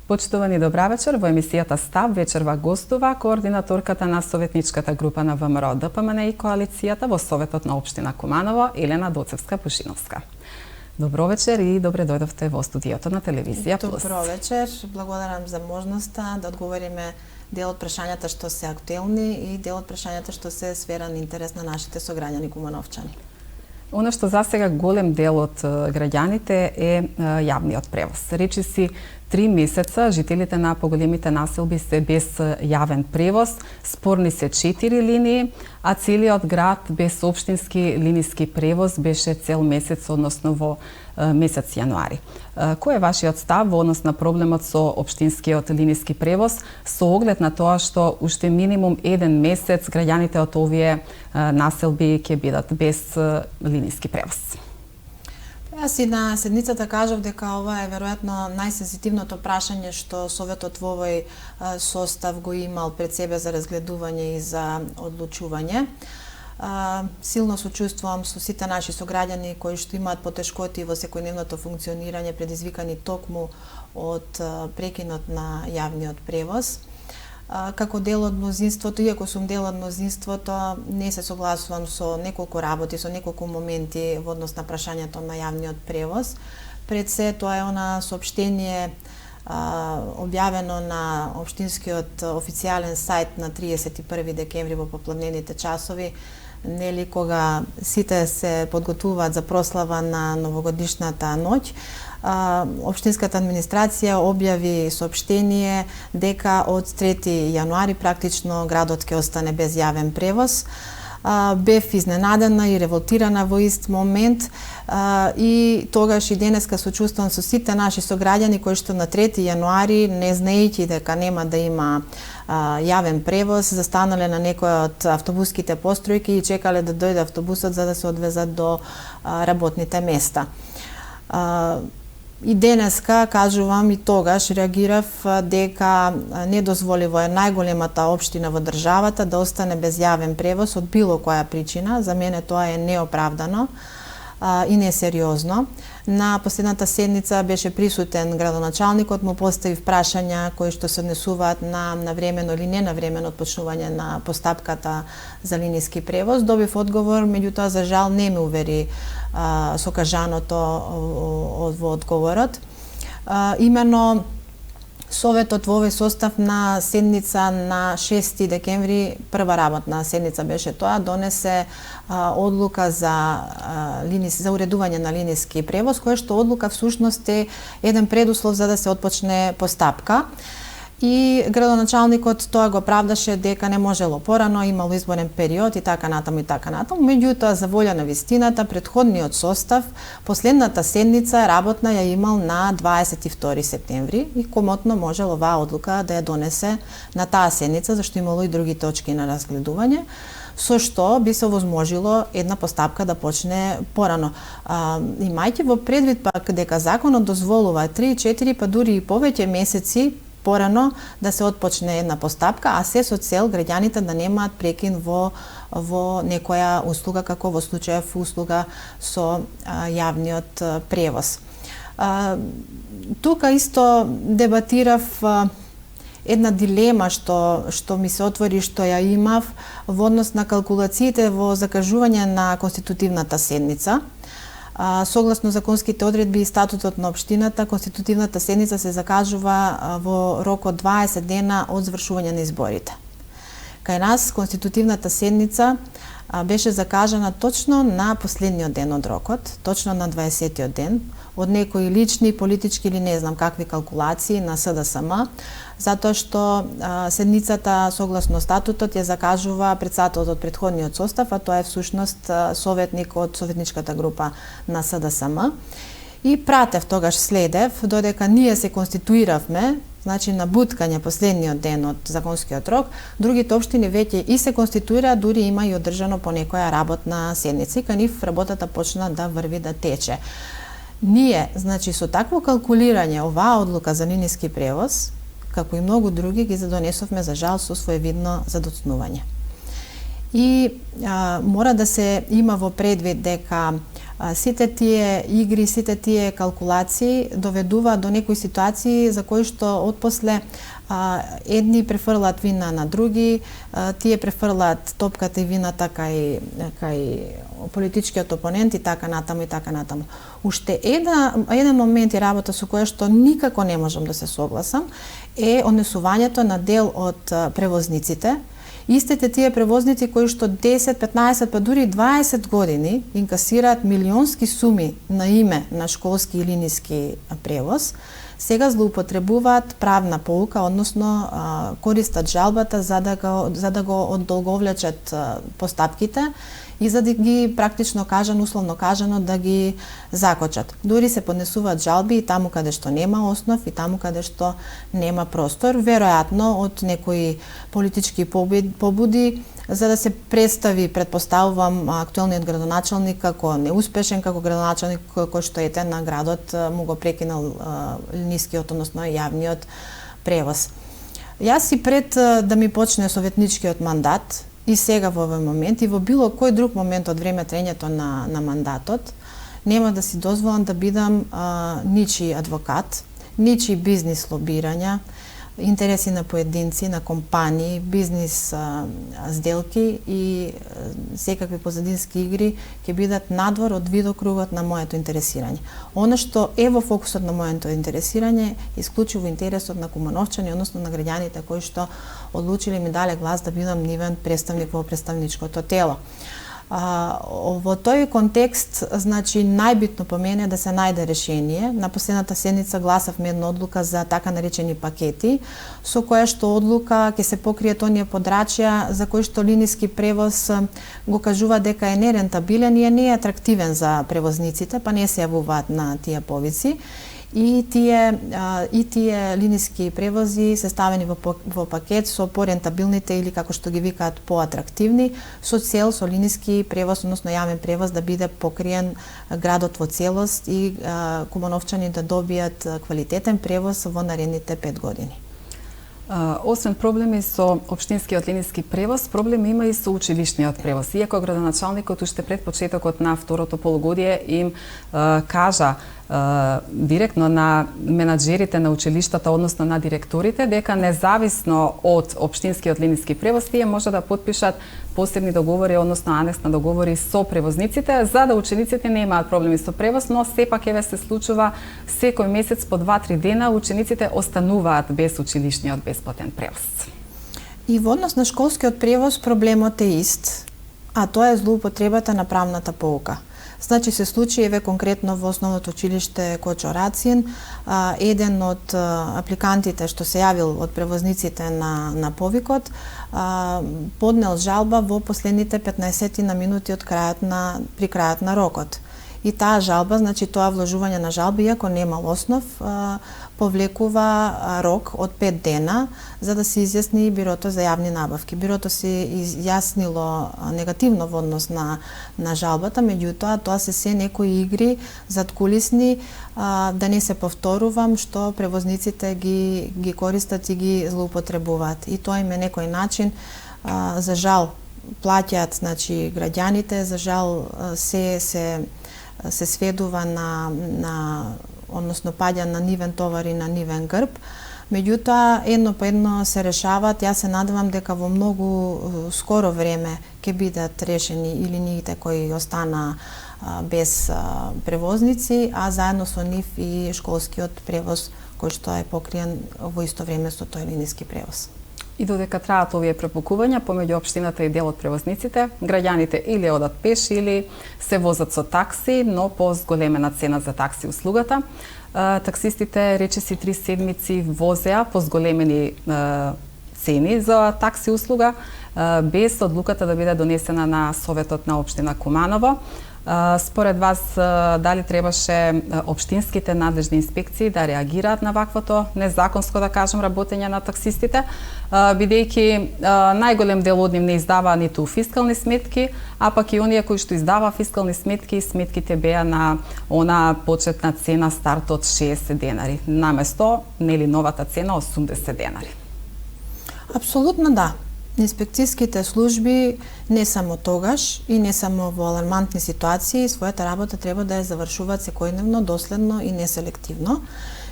Почитувани, добра вечер. Во емисијата Став вечерва гостува координаторката на советничката група на ВМРО ДПМН и коалицијата во Советот на општина Куманово, Елена Доцевска-Пушиновска. Добро вечер и добре дојдовте во студиото на Телевизија Плюс. Добро вечер. Благодарам за можноста да одговориме дел од прашањата што се актуелни и дел од прашањата што се сфера на интерес на нашите сограѓани кумановчани. Оно што засега голем дел од граѓаните е јавниот превоз. Речиси 3 месеца жителите на поголемите населби се без јавен превоз, спорни се 4 линии, а целиот град без општински линиски превоз беше цел месец, односно во месец јануари. Кој е вашиот став во однос на проблемот со општинскиот линиски превоз, со оглед на тоа што уште минимум 1 месец граѓаните од овие населби ќе бидат без линиски превоз? Јас и на седницата кажав дека ова е веројатно најсензитивното прашање што Советот во овој состав го имал пред себе за разгледување и за одлучување. Силно сочувствувам со сите наши сограѓани кои што имаат потешкоти во секојдневното функционирање предизвикани токму од прекинот на јавниот превоз. Како дел од мнозинството, иако сум дел од мнозинството, не се согласувам со неколку работи, со неколку моменти во однос на прашањето на јавниот превоз. Пред се тоа е она соопштение објавено на општинскиот официјален сајт на 31 декември во попладневните часови, нели кога сите се подготвуваат за прослава на новогодишната ноќ. Општинската администрација објави соопштение дека од 3 јануари практично градот ќе остане без јавен превоз. Бев изненадена и револтирана во ист момент и тогаш и денеска сочувствувам со сите наши сограѓани кои што на 3 јануари, не знаејќи дека нема да има јавен превоз, застанале на некој од автобуските постројки и чекале да дојде автобусот за да се одвезат до работните места. И денеска, кажувам, и тогаш реагирав дека недозволиво е најголемата општина во државата да остане без јавен превоз од било која причина. За мене тоа е неоправдано и несериозно. На последната седница беше присутен градоначалникот, му поставив прашања кои што се однесуваат на навремено или ненавремено отпочнување на постапката за линиски превоз. Добив одговор, меѓутоа за жал не ме увери со кажаното во одговорот. Имено Советот во овој состав на седница на 6 декември, прва работна седница беше тоа, донесе одлука за уредување на линиски превоз, која што одлука всушност е еден предуслов за да се отпочне постапка. И градоначалникот тоа го правдаше дека не можело порано, имало изборен период и така натаму и така натаму. Меѓутоа, за волја на вистината, претходниот состав, последната седница работна ја имал на 22 септември и комотно можело оваа одлука да ја донесе на таа седница, зашто имало и други точки на разгледување, со што би се овозможило една постапка да почне порано. Имајќи во предвид пак дека законот дозволува 3, 4, па дури и повеќе месеци порано да се отпочне една постапка, а се со цел граѓаните да немаат прекин во некоја услуга, како во случајов услуга со јавниот превоз. Тука исто дебатирав една дилема што ми се отвори, што ја имав во однос на калкулациите во закажување на конститутивната седница. Согласно законските одредби и статутот на општината, конститутивната седница се закажува во рок од 20 дена од завршување на изборите. Кај нас конститутивната седница беше закажана точно на последниот ден од рокот, точно на 20-тиот ден, од некои лични, политички или не знам какви калкулации на СДСМ, затоа што седницата согласно статутот ја закажува председателот од претходниот состав, а тоа е всушност советник од советничката група на СДСМ. И пратев, тогаш следев, додека ние се конституиравме, значи на буткање последниот ден од законскиот рок, другите општини веќе и се конституира, дури има и одржано по некоја работна седница и кај нив работата почна да врви, да тече. Ние, значи, со такво калкулирање, оваа одлука за линиски превоз, како и многу други, ги задонесовме за жал со своевидно задоцнување. и мора да се има во предвид дека сите тие игри, сите тие калкулации доведуваат до некои ситуации за кои што отпосле едни префрлаат вина на други, тие префрлаат топката и вината кај политичкиот опонент и така натаму и така натаму. Уште еден момент и работа со која што никако не можам да се согласам е однесувањето на дел од превозниците. Истите тие превозници кои што 10, 15, па дури 20 години инкасираат милионски суми на име на школски и линиски превоз, сега злоупотребуваат правна полука, односно користат жалбата за да го одолговлечат постапките и за да ги практично условно кажано да ги закочат. Дури се поднесуваат жалби и таму каде што нема основ и таму каде што нема простор, веројатно од некои политички побуди за да се представи, предпоставувам, актуелниот градоначалник како неуспешен, како градоначалник кој што на градот му го прекинал нискиот, односно јавниот превоз. Јас и пред да ми почне советничкиот мандат, и сега во овој момент, и во било кој друг момент од време траењето на мандатот, нема да си дозволам да бидам ничи адвокат, ничи бизнис лобирања, интереси на поединци, на компании, бизнис сделки и секакви позадински игри ќе бидат надвор од видокругот на моето интересирање. Оно што е во фокусот на моето интересирање е исклучиво интересот на кумановчани, односно на граѓаните кои што одлучиле ми дале глас да бидам нивен представник во представничкото тело. Во тој контекст, значи, најбитно по мене е да се најде решение. На последната седница гласавме една одлука за така наречени пакети, со која што одлука ќе се покријат оние подрачја за кои што линиски превоз го кажува дека е нерентабилен и не е атрактивен за превозниците, па не се јавуваат на тие повици. И тие линиски превози се ставени во пакет со порентабилните или како што ги викаат поатрактивни, со цел со линиски превоз, односно јавен превоз да биде покриен градот во целост и кумановчани да добијат квалитетен превоз во наредните 5 години. Освен проблеми со општинскиот линиски превоз, проблеми има и со училишниот превоз. Иако градоначалникот уште пред почетокот на второто полугодие им кажа директно на менаџерите на училиштата, односно на директорите, дека независно од општинскиот линиски превоз, тие може да потпишат посебни договори, односно анекс на договори со превозниците, за да учениците не имаат проблеми со превоз, но сепак еве се случува секој месец по 2-3 дена учениците остануваат без училишниот бесплатен превоз. И во однос на школскиот превоз проблемот е ист, а тоа е злоупотребата на правната полука. Значи се случи еве конкретно во основното училиште Кочо Рацин, еден од апликантите што се јавил од превозниците на повикот, поднел жалба во последните 15 на минути при крајот на рокот. И таа жалба, значи тоа вложување на жалби, иако немал основ, повлекува рок од 5 дена за да се изјасни Бирото за јавни набавки. Бирото се изјаснило негативно во однос на жалбата, меѓутоа тоа се некои игри задкулисни, да не се повторувам, што превозниците ги користат и ги злоупотребуваат. И тоа им е некој начин, за жал, плаќаат, значи, граѓаните, за жал се сведува односно паѓа на нивен товар и на нивен грб. Меѓутоа, едно по едно се решаваат. Јас се надевам дека во многу скоро време ќе бидат решени и линиите кои остана без превозници, а заедно со нив и школскиот превоз кој што е покриен во исто време со тој линиски превоз. И додека траат овие препукувања помеѓу општината и дел од превозниците, граѓаните или одат пеш или се возат со такси, но по зголемена цена за такси услугата. Таксистите речиси 3 седмици возеа по зголемени цени за такси услуга, без одлуката да биде донесена на Советот на општина Куманово. Според вас, дали требаше општинските надлежни инспекции да реагираат на ваквото незаконско, да кажем, работење на таксистите, бидејќи најголем дел од нив не издава ниту фискални сметки, а пак и оние кои што издава фискални сметки, сметките беа на она почетна цена старт од 60 денари, наместо нели новата цена 80 денари. Апсолутно да. Инспекцијските служби не само тогаш и не само во алармантни ситуации, својата работа треба да ја завршуваат секојдневно, доследно и неселективно.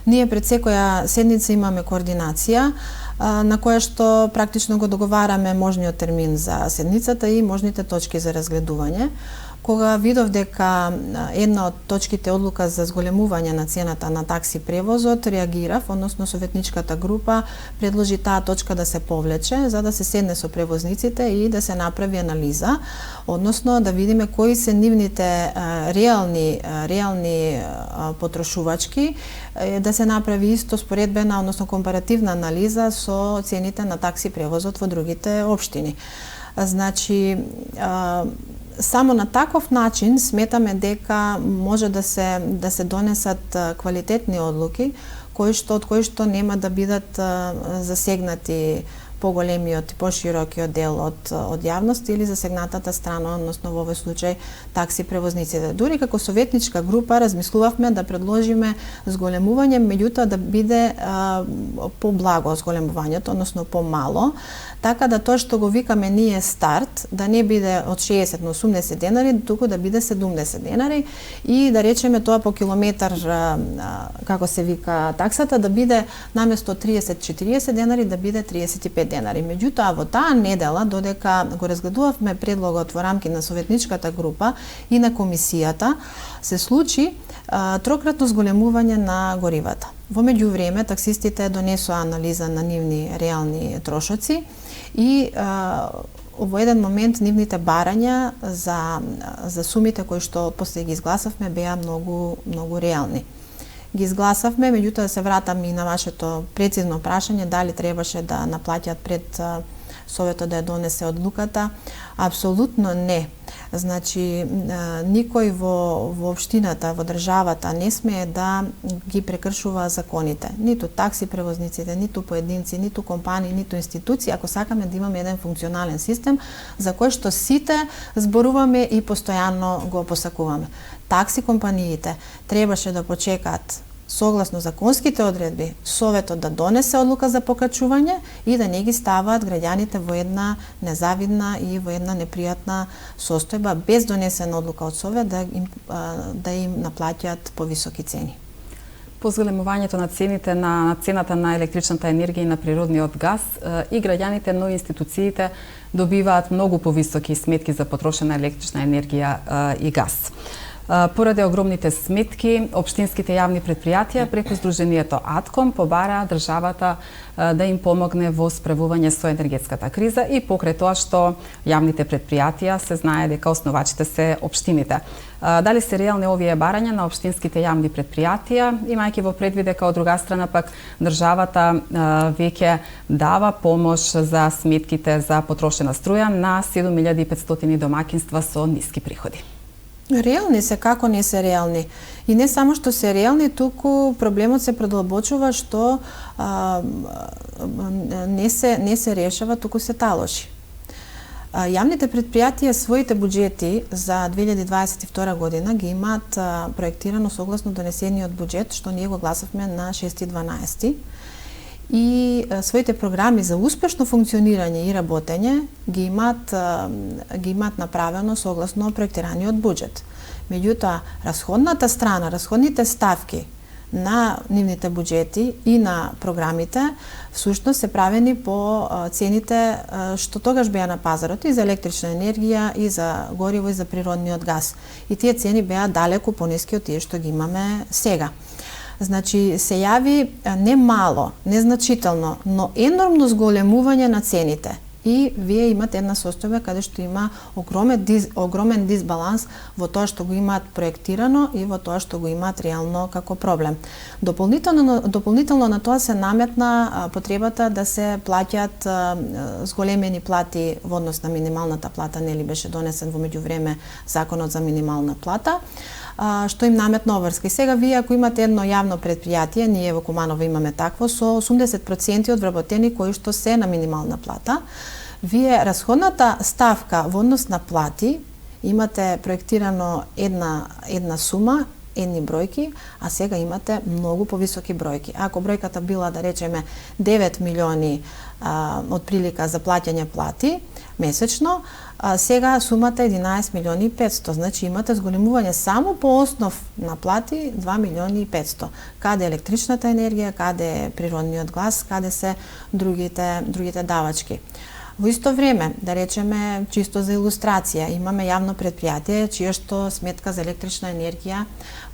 Ние пред секоја седница имаме координација на која што практично го договараме можниот термин за седницата и можните точки за разгледување. Кога видов дека една од точките одлука за зголемување на цената на такси превозот, реагирав, односно советничката група предложи таа точка да се повлече, за да се седне со превозниците и да се направи анализа, односно да видиме кои се нивните реални потрошувачки, да се направи исто споредбена, односно компаративна анализа со цените на такси превозот во другите општини. Значи, само на таков начин сметаме дека може да се донесат квалитетни одлуки од кои што нема да бидат засегнати поголемиот и поширокиот дел од јавност или засегнатата страна, односно во овој случај такси превозниците. Дури како советничка група размислувавме да предложиме зголемување, меѓутоа да биде поблаго зголемувањето, односно помало, така да тоа што го викаме ние старт, да не биде од 60 на 80 денари, туку да биде 70 денари и да речеме тоа по километар, како се вика таксата, да биде наместо 30-40 денари, да биде 35 денари. Меѓутоа, во таа недела, додека го разгледувавме предлогот во рамки на советничката група и на комисијата, се случи трократно зголемување на горивата. Во меѓувреме, таксистите донесоа анализа на нивни реални трошоци и во еден момент нивните барања за сумите кои што после ги изгласавме беа многу реални. Ги изгласавме, меѓутоа да се вратам и на вашето прецизно прашање дали требаше да наплаќаат пред Советот да ја донесе одлуката. Апсолутно не. Значи, никој во општината, во државата не смее да ги прекршува законите. Ниту такси превозниците, ниту поединци, ниту компании, ниту институции, ако сакаме да имаме еден функционален систем за кој што сите зборуваме и постојано го посакуваме. Такси компаниите требаше да почекаат согласно законските одредби, Советот да донесе одлука за покачување и да не ги ставаат граѓаните во една незавидна и во една непријатна состојба, без донесена одлука од Совет да им наплаќаат повисоки цени. По зголемувањето на цената на електричната енергија и на природниот газ, и граѓаните, но и институциите добиваат многу повисоки сметки за потрошена електрична енергија и газ. Поради огромните сметки, општинските јавни предпријатија преку Сдруженијето АТКОМ побараа државата да им помогне во справување со енергетската криза и покрај тоа што јавните предпријатија се знае дека основачите се општините. Дали се реални овие барања на општинските јавни предпријатија, имајќи во предвид дека од друга страна пак државата веќе дава помош за сметките за потрошена струја на 7500 домаќинства со ниски приходи? Реални се, како не се реални. И не само што се реални, туку проблемот се продолбочува што не се решава, туку се талоши. Јавните предпријатија своите буџети за 2022 година ги имаат проектирано согласно донесениот буџет, што ние го гласавме на 6.12. И своите програми за успешно функционирање и работење ги имаат направено согласно проектираниот буџет. Меѓутоа, расходната страна, расходните ставки на нивните буџети и на програмите всушност се правени по цените што тогаш беа на пазарот и за електрична енергија, и за гориво, и за природниот газ. И тие цени беа далеку пониски од тие што ги имаме сега. Значи, се јави не мало, незначително, но енормно зголемување на цените. И вие имате една состојба каде што има огромен дисбаланс во тоа што го имаат проектирано и во тоа што го имаат реално како проблем. Дополнително на тоа се наметна потребата да се плаќаат зголемени плати во однос на минималната плата, нели беше донесен во меѓувреме законот за минимална плата, што им наметна обврска. И сега вие ако имате едно јавно предпријатие, ние во Куманово имаме такво, со 80% од вработени кои што се на минимална плата, вие расходната ставка во однос на плати имате проектирано една сума едни бројки, а сега имате многу повисоки бројки. Ако бројката била, да речеме, 9 милиони од прилика за плаќање плати месечно, сега сумата е 11 милиони и 500, значи имате зголемување само по основ на плати 2 милиони и 500. Каде е електричната енергија, каде е природниот газ, каде се другите давачки. Во исто време, да речеме, чисто за илустрација, имаме јавно предпријатие чија што сметка за електрична енергија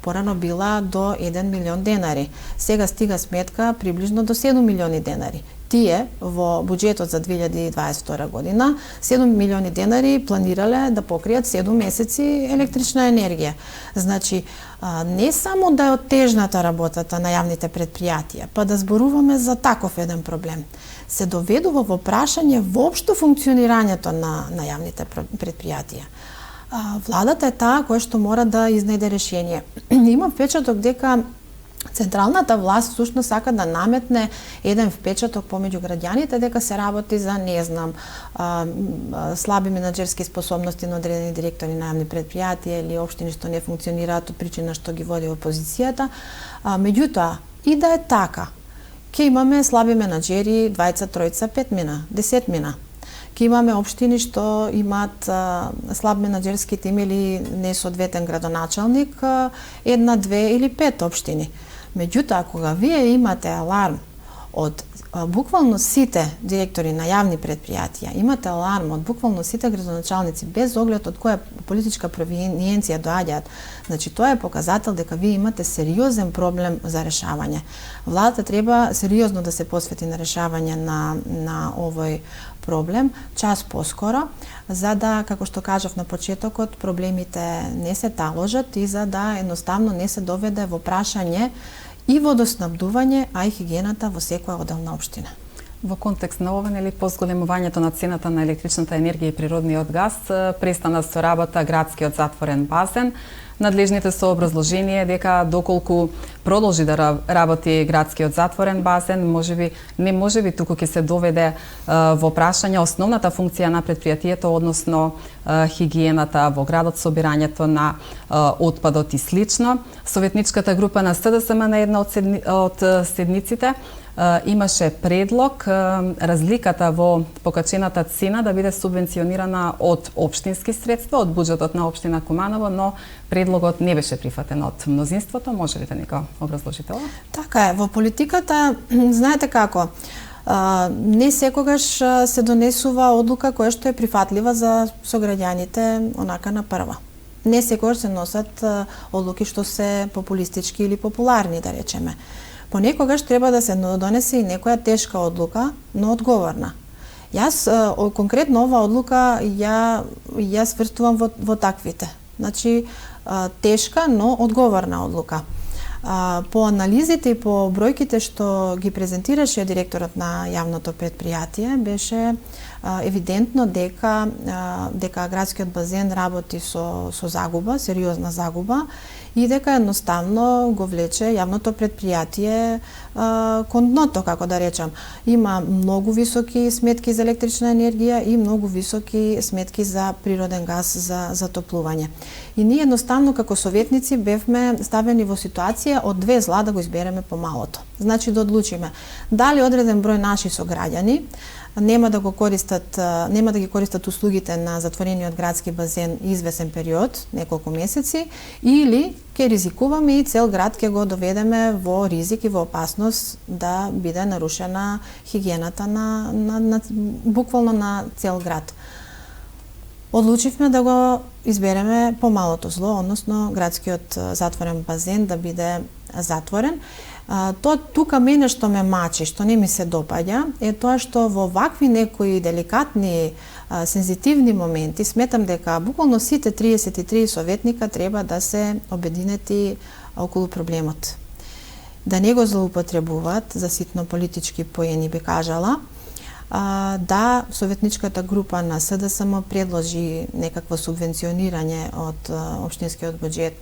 порано била до 1 милион денари. Сега стига сметка приближно до 7 милиони денари. Тие во буџетот за 2022 година 7 милиони денари планирале да покријат 7 месеци електрична енергија. Значи, не само да е оттежната работата на јавните предпријатија, па да зборуваме за таков еден проблем, се доведува во прашање воопшто функционирањето на јавните предпријатија. Владата е таа која што мора да изнајде решение. Има впечаток дека централната власт всушност сака да наметне еден впечаток помеѓу граѓаните дека се работи за, не знам, слаби менаџерски способности на одредени директори на јавни предпријатија или општини што не функционираат од причина што ги води опозицијата. Меѓутоа, и да е така, ќе имаме слаби менаџери 20, 3, 5 мина, 10 мина. Ќе имаме општини што имаат слаб менаџерски тим или несоодветен градоначалник, 1, 2 или 5 општини. Меѓутоа, кога вие имате аларм од буквално сите директори на јавни предпријатија, имате аларм од буквално сите градоначалници, без оглед од која политичка провиниенција доаѓаат, значи тоа е показател дека вие имате сериозен проблем за решавање. Владата треба сериозно да се посвети на решавање на овој проблем час поскоро, за да, како што кажав на почетокот, проблемите не се таложат и за да едноставно не се доведе во прашање и водоснабдување, а и хигиената во секоја одделна општина. Во контекст на ова, нели, по зголемувањето на цената на електричната енергија и природниот газ, престана со работа градскиот затворен базен. Надлежните со образложение дека доколку продолжи да работи градскиот затворен базен, не можеби туку ќе се доведе во прашање основната функција на предпријатието, односно хигиената во градот, собирањето на отпадот и слично. Советничката група на СДСМ на една од седниците имаше предлог разликата во покачената цена да биде субвенционирана од општински средства, од буџетот на општина Куманово, но предлогот не беше прифатен од мнозинството. Може ли да ни го образложите ова? Така е, во политиката, знаете како, не секогаш се донесува одлука која што е прифатлива за сограѓаните онака на прва. Не секогаш се носат одлуки што се популистички или популарни, да речеме. Понекогаш треба да се донесе и некоја тешка одлука, но одговорна. Јас конкретно оваа одлука ја сврстувам во таквите. Значи, тешка, но одговорна одлука. По анализите и по бројките што ги презентираше директорот на јавното предпријатие, беше евидентно дека градскиот базен работи со загуба, сериозна загуба, и дека едноставно го влече јавното предпријатие кон дното, како да речам. Има многу високи сметки за електрична енергија и многу високи сметки за природен газ за затоплување. И ние едноставно како советници бевме ставени во ситуација од две зла да го избереме помалото. Значи да одлучиме дали одреден број наши сограѓани нема да ги користат услугите на затворениот градски базен извесен период, неколку месеци, или ќе ризикуваме и цел град ќе го доведеме во ризик и во опасност да биде нарушена хигиената буквално на цел град. Одлучивме да го избереме помалото зло, односно градскиот затворен базен да биде затворен. Тука мене што ме мачи, што не ми се допаѓа, е тоа што во вакви некои деликатни, сензитивни моменти сметам дека буквално сите 33 советника треба да се обединети околу проблемот. Да не го злоупотребуваат за ситно политички поени, би кажала. Да советничката група на СДСМ предложи некакво субвенционирање од општинскиот буџет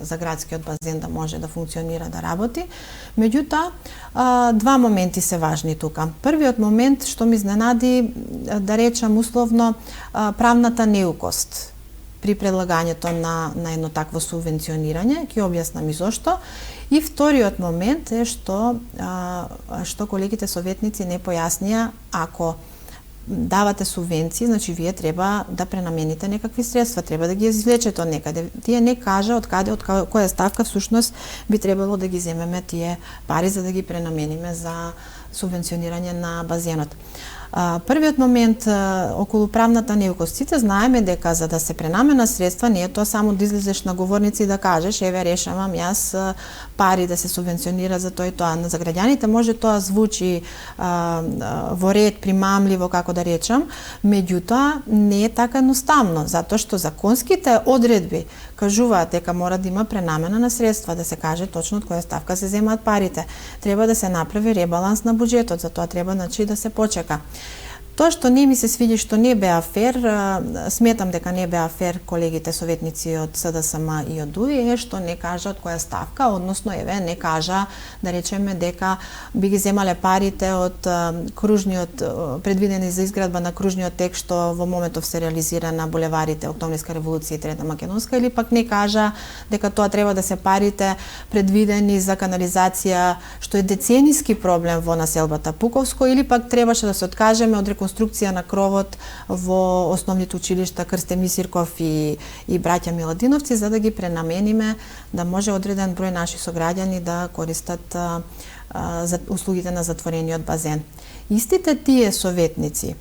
за градскиот базен да може да функционира, да работи. Меѓутоа, два моменти се важни тука. Првиот момент што ми изненади, да речам условно, правната неукост. при предлагањето на едно такво субвенционирање, ќе објаснам и зошто. И вториот момент е што колегите советници не појаснија, ако давате субвенции, значи вие треба да пренамените некакви средства, треба да ги извлечете од некаде. Тие не кажа од која ставка всушност би требало да ги земеме тие пари за да ги пренамениме за субвенционирање на базенот. Првиот момент околу правната неукост. Сите знаеме дека за да се пренамена средства не е тоа само да излезеш на говорници и да кажеш еве решавам јас пари да се субвенционира за тоа и тоа. За граѓаните може тоа звучи во ред, примамливо, како да речам, меѓутоа не е така едноставно, затоа што законските одредби кажуваат дека мора да има пренамена на средства, да се каже точно од која ставка се земаат парите. Треба да се направи ребаланс на буџетот, за тоа треба да се почека. Тоа што не ми се свиѓа, што не беа фер, сметам дека не беа фер колегите советници од СДСМ и од ДУИ, е што не кажа од која ставка, односно еве не кажа да речеме дека би ги земале парите од кружниот предвидени за изградба на кружниот тек што во моментов се реализира на булеварите Октомврска револуција и Трета македонска, или пак не кажа дека тоа треба да се парите предвидени за канализација што е децениски проблем во населбата Пуковско, или пак требаше да се откажеме од реконструкција на кровот во основните училишта Крстен Мисирков и браќа Миладиновци, за да ги пренамениме, да може одреден број наши сограѓани да користат за услугите на затворениот базен. Истите тие советници,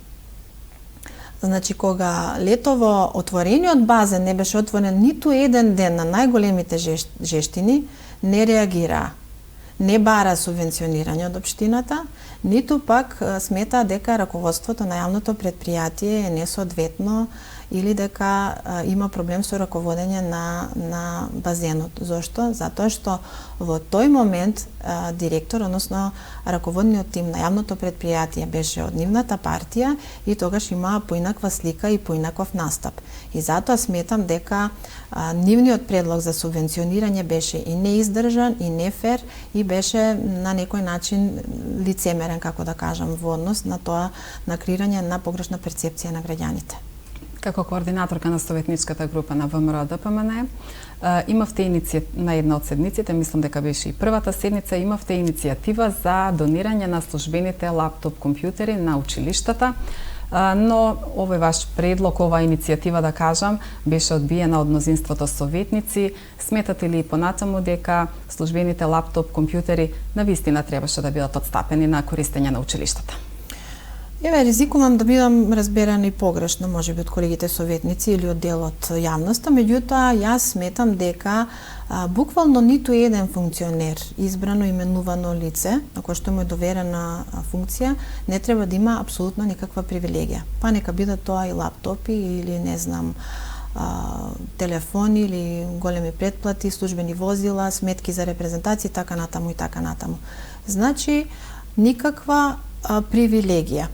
значи кога летово отворениот базен не беше отворен ниту еден ден на најголемите жештини, не реагираа. Не бара субвенционирање од општината, ниту пак смета дека раководството на јавното предпријатие е несоодветно или дека има проблем со раководење на базенот. Зошто? Затоа што во тој момент директор, односно раководниот тим на јавното предпријатие беше од нивната партија и тогаш имаа поинаква слика и поинаков настап. И затоа сметам дека нивниот предлог за субвенционирање беше и неиздржан, и нефер, и беше на некој начин лицемерен, како да кажам, во однос на тоа, на креирање на погрешна перцепција на граѓаните. Како координаторка на советничката група на ВМРО-ДПМН, имавте на една од седниците, мислам дека беше и првата седница, имавте иницијатива за донирање на службените лаптоп компјутери на училиштата, но овој ваш предлог, оваа иницијатива, да кажам, беше одбиена од мнозинството советници. Сметате ли понатаму дека службените лаптоп компјутери навистина требаше да бидат отстапени на користење на училиштата? Еве, ризикувам да бидам разберана и погрешно, можеби од колегите советници или од дел од јавноста, меѓутоа јас сметам дека буквално ниту еден функционер, избрано именувано лице, на кој што му е доверена функција, не треба да има апсолутно никаква привилегија. Па нека бидат тоа и лаптопи или не знам, телефони или големи претплати, службени возила, сметки за репрезентација, така натаму и така натаму. Значи, никаква привилегија.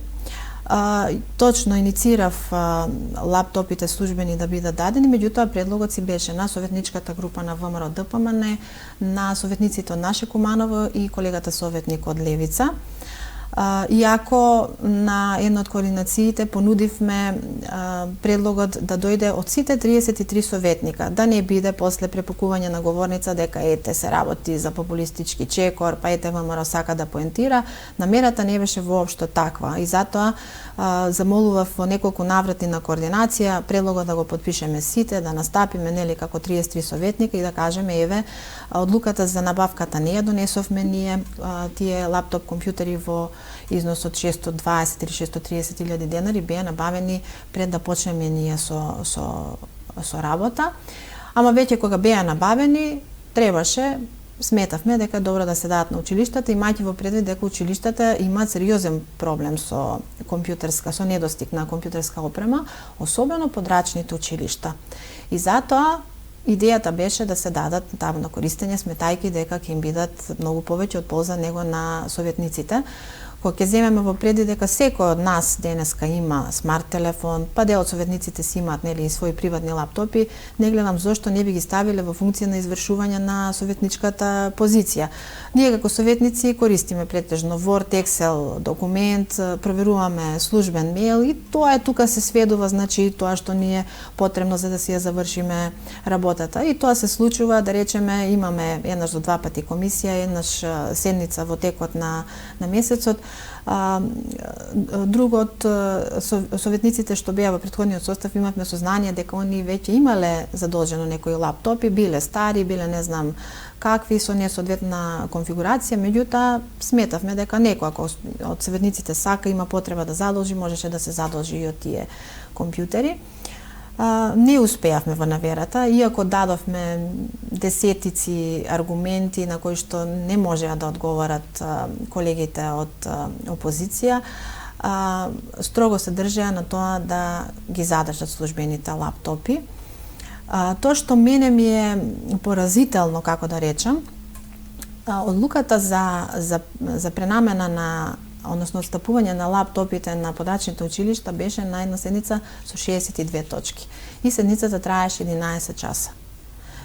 Точно инициирав лаптопите службени да бидат дадени, меѓутоа предлогот си беше на советничката група на ВМРО-ДПМН, на советниците од Наше Куманово и колегата советник од Левица. Иако на една од координациите понудивме предлогот да дојде од сите 33 советника, да не биде после препукување на говорница дека ете се работи за популистички чекор, па ете ВМРО сака да поентира. Намерата не беше воопшто таква и затоа замолував во неколку наврати на координација предлогот да го подпишеме сите, да настапиме нели како 33 советника и да кажеме еве одлуката за набавката не ја донесовме ние, тие лаптоп компјутери во износ од 620 или 630 илјади денари беа набавени пред да почнеме ние со работа. Ама веќе кога беа набавени, сметавме дека е добро да се дадат на училиштата, имајќи во предвид дека училиштата имаат сериозен проблем со недостиг на компјутерска опрема, особено подрачните училишта. И затоа идејата беше да се дадат таму на користење, сметајќи дека ќе им бидат многу повеќе од полза него на советниците, Кога ќе земеме во предвид дека секој од нас денеска има смарт телефон, па дел од советниците си имаат нели и своји приватни лаптопи, не гледам зошто не би ги ставиле во функција на извршување на советничката позиција. Ние како советници користиме претежно Word, Excel документ, проверуваме службен мејл и тоа тука се сведува, значи тоа што ни е потребно за да си ја завршиме работата. И тоа се случува, да речеме, имаме еднаш до два пати комисија, еднаш седница во текот на месецот. Другот, советниците што беа во претходниот состав имавме сознание дека они веќе имале задолжено некои лаптопи, биле стари, биле не знам какви, со несоодветна конфигурација, меѓутоа сметавме дека некој ако од советниците сака има потреба да задолжи, можеше да се задолжи и од тие компјутери. Не успеавме во наверата, иако дадовме десетици аргументи на кои што не можеа да одговорат колегите од опозиција, строго се држеа на тоа да ги задржат службените лаптопи. Тоа што мене ми е поразително, како да речам, одлуката за пренамена на односно отстапување на лаптопите на подрачните училишта беше на една седница со 62 точки. И седницата траеше 11 часа.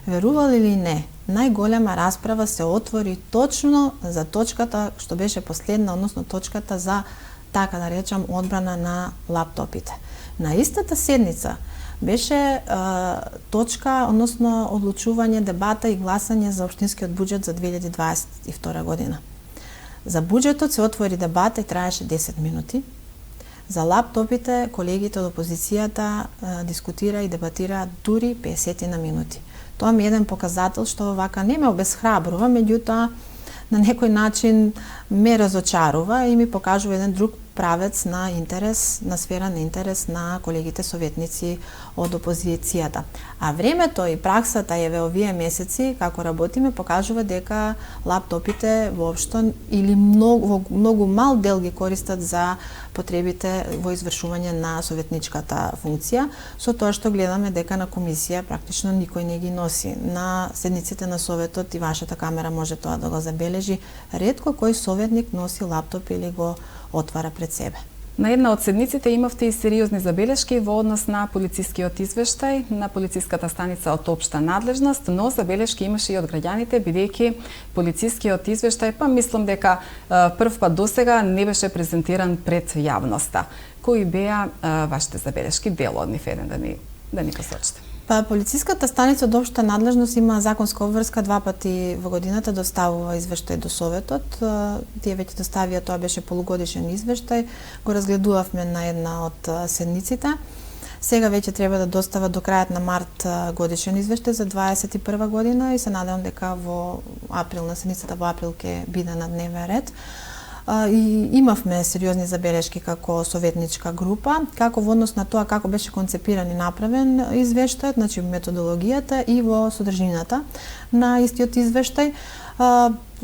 Верували или не, најголема расправа се отвори точно за точката што беше последна, односно точката за, така да речам, одбрана на лаптопите. На истата седница беше точка, односно одлучување, дебата и гласање за општинскиот буџет за 2022 година. За буџетот се отвори дебата и траеше 10 минути. За лаптопите колегите од опозицијата дискутира и дебатира дури 50 на минути. Тоа ми е еден показател што вака не ме обесхрабрува, меѓутоа на некој начин ме разочарува и ми покажува еден друг правец на интерес, на сфера на интерес на колегите советници од опозицијата. А времето и праксата еве овие месеци како работиме покажува дека лаптопите воопшто или многу мал дел ги користат за потребите во извршување на советничката функција, со тоа што гледаме дека на комисија практично никој не ги носи. На седниците на советот и вашата камера може тоа да го забележи, ретко кој советник носи лаптоп или го отвара пред себе. На една од седниците имавте и сериозни забелешки во однос на полицискиот извештај на полициската станица од општа надлежност, но забелешки имаше и од граѓаните, бидејќи полицискиот извештај, па мислам дека прв пат досега не беше презентиран пред јавноста. Кои беа вашите забелешки, дел од нив еден да ни посочите? Па полициската станица од општа надлежност има законска обврска, два пати во годината доставува извештај до советот. Тие веќе доставија, тоа беше полугодишен извештај, го разгледувавме на една од седниците. Сега веќе треба да достава до крајот на март годишен извештај за 2021 година и се надевам дека во април, на седницата во април ќе биде на дневен ред. И имавме сериозни забелешки како советничка група, како во однос на тоа како беше концепиран и направен извештајот, значи методологијата и во содржината на истиот извештај.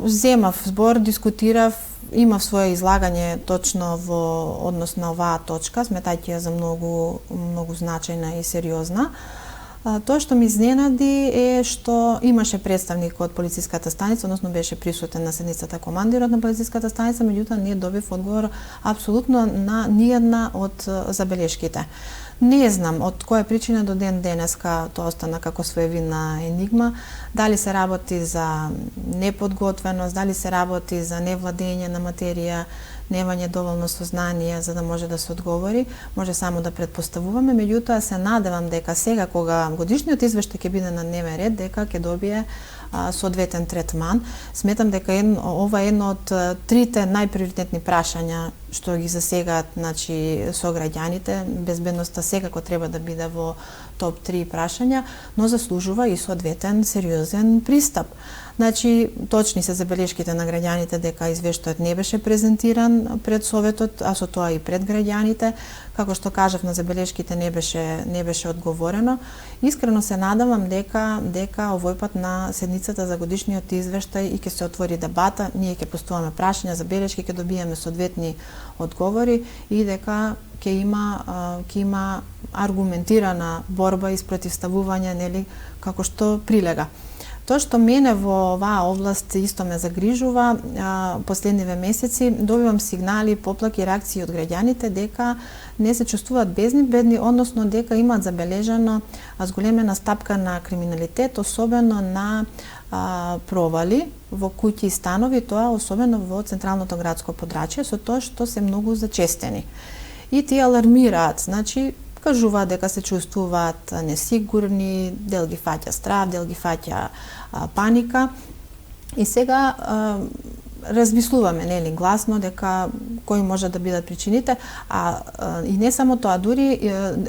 Земав збор, дискутирав, имав свое излагање точно во однос на оваа точка, сметајќи ја за многу значајна и сериозна. Тоа што ми изненади е што имаше представник од полициската станица, односно беше присутен на седницата командирот на полициската станица, меѓутоа не добив одговор апсолутно на ниедна од забелешките. Не знам од која причина до ден денеска тоа остана како своевидна енигма, дали се работи за неподготвеност, дали се работи за невладење на материја, немање доволно сознание за да може да се одговори, може само да предпоставуваме, меѓутоа се надевам дека сега кога годишниот извештај ќе биде на дневен ред, дека ќе добие соодветен третман. Сметам дека ова е едно од трите најприоритетни прашања што ги засегаат, значи, сограѓаните. Безбедноста секако треба да биде во топ 3 прашања, но заслужува и соодветен сериозен пристап. Значи, точни се забелешките на граѓаните дека извештајот не беше презентиран пред советот, а со тоа и пред граѓаните. Како што кажав, на забелешките не беше одговорено. Искрено се надевам дека овој пат на седницата за годишниот извештај и ќе се отвори дебата, ние ќе поставаме прашања, забелешки, ќе добиеме соодветни одговори и дека ќе има аргументирана борба и спротивставување, нели, како што прилега. Тоа што мене во оваа област исто ме загрижува, последниве месеци добивам сигнали, поплаки, реакции од граѓаните дека не се чувствуваат бедни, односно дека имаат забележано зголемена стапка на криминалитет, особено на провали во куќи и станови, тоа особено во централното градско подрачје, со тоа што се многу зачестени. И тие алармираат, значи кажуваат дека се чувствуваат несигурни, дел ги фаќа страв, дел ги фаќа паника. И сега размислуваме, нели, гласно дека кои може да бидат причините, и не само тоа, дури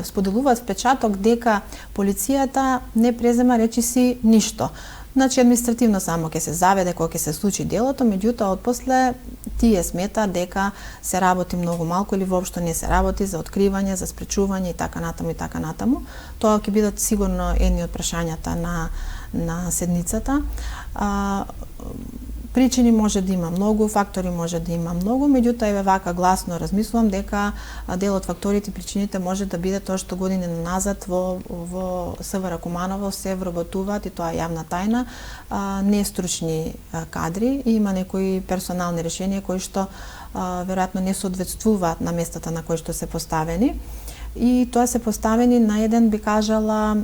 споделуваат впечаток дека полицијата не презема речиси ништо. Значи, административно само ќе се заведе кога ќе се случи делото, меѓутоа отпосле тие сметаат дека се работи многу малку или воопшто не се работи за откривање, за спречување и така натаму. Тоа ќе бидат сигурно едни од прашањата на седницата. Причини може да има многу, фактори може да има многу, меѓутоа еве вака гласно размислувам дека дел од факторите, причините може да биде тоа што години назад во СВР Куманово се вработуваат, и тоа е јавна тајна, нестручни кадри, и има некои персонални решенија кои што веројатно не соодветствуваат на местата на кои што се поставени. И тоа се поставени на еден, би кажала,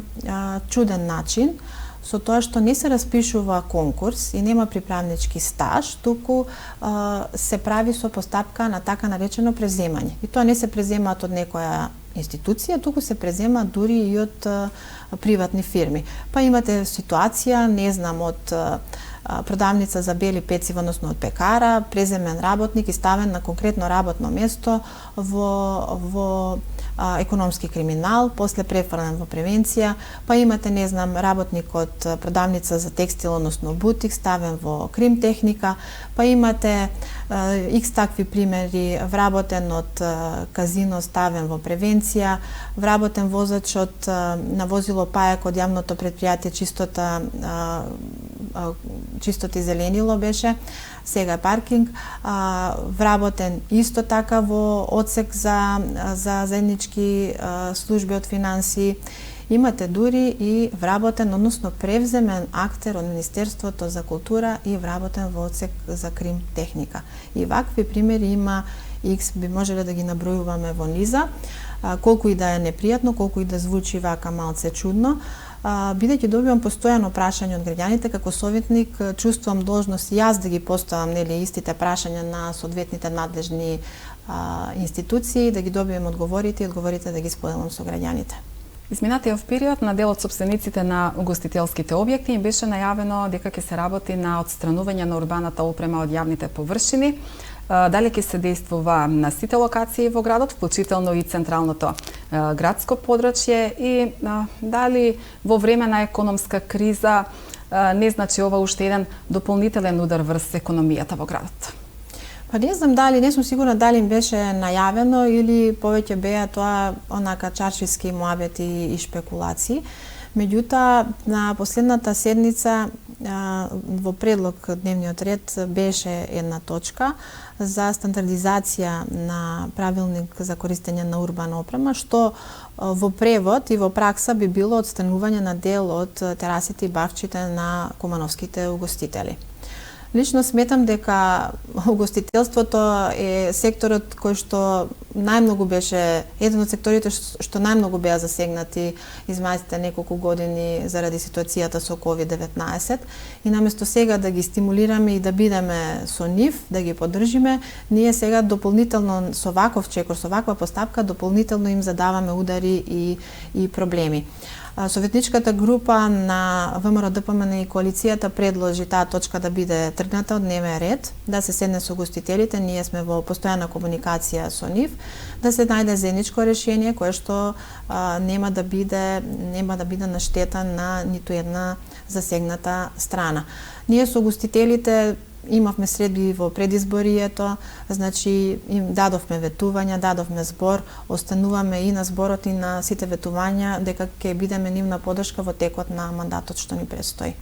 чуден начин, со тоа што не се распишува конкурс и нема приправнички стаж, туку се прави со постапка на така наречено преземање. И тоа не се преземаат од некоја институција, туку се преземаат дури и од приватни фирми. Па имате ситуација, не знам, од продавница за бели пеци, односно од пекара, преземен работник и ставен на конкретно работно место во економски криминал, после префрлен во превенција, па имате, не знам, работник од продавница за текстил, односно бутик, ставен во крим техника, па имате икс такви примери, вработен од казино, ставен во превенција, вработен возач на возило пајак од јавното предпријатие Чистота и зеленило беше, сега паркинг, вработен исто така во одсек за заеднички служби од финансии. Имате дури и вработен, односно превземен актер од Министерството за култура и вработен во одсек за крим техника. И вакви примери има икс, би можеле да ги набројуваме во низа, колку и да е непријатно, колку и да звучи вака малце чудно. Бидејќи добивам постојано прашање од граѓаните, како советник чувствувам должност јас да ги поставам, нели, истите прашања на соодветните надлежни институции, да ги добием одговорите и одговорите да ги споделам со граѓаните. Изминатиот период на дел од сопствениците на угостителските објекти им беше најавено дека ќе се работи на отстранување на урбаната опрема од јавните површини. Дали ќе се действува на сите локации во градот, вклучително и централното градско подрачје, и дали во време на економска криза не значи ова уште еден дополнителен удар врз економијата во градот? Па не знам дали, не сум сигурна дали им беше најавено или повеќе беа тоа онака чаршиски муабети и шпекулации. Меѓутоа, на последната седница во предлог дневниот ред беше една точка за стандардизација на правилник за користење на урбана опрема, што во превод и во пракса би било отстранување на дел од терасите и бавчите на кумановските угостители. Лично сметам дека угостителството е секторот кој што најмногу беше, еден од секторите што најмногу беа засегнати изминатите неколку години заради ситуацијата со COVID-19, и наместо сега да ги стимулираме и да бидеме со нив, да ги поддржиме, ние сега дополнително со ваков чекор, со ваква постапка, дополнително им задаваме удари и проблеми. Советничката група на ВМРО ДПМН и коалицијата предложи таа точка да биде тргната од дневен ред, да се седне со гостителите, ние сме во постојана комуникација со нив, да се најде заедничко решение кое што нема да биде на штета на ниту една засегната страна. Ние со гостителите имавме средби во предизборието, значи им дадовме ветувања, дадовме збор, остануваме и на зборот и на сите ветувања дека ќе бидеме нивна поддршка во текот на мандатот што ни предстои.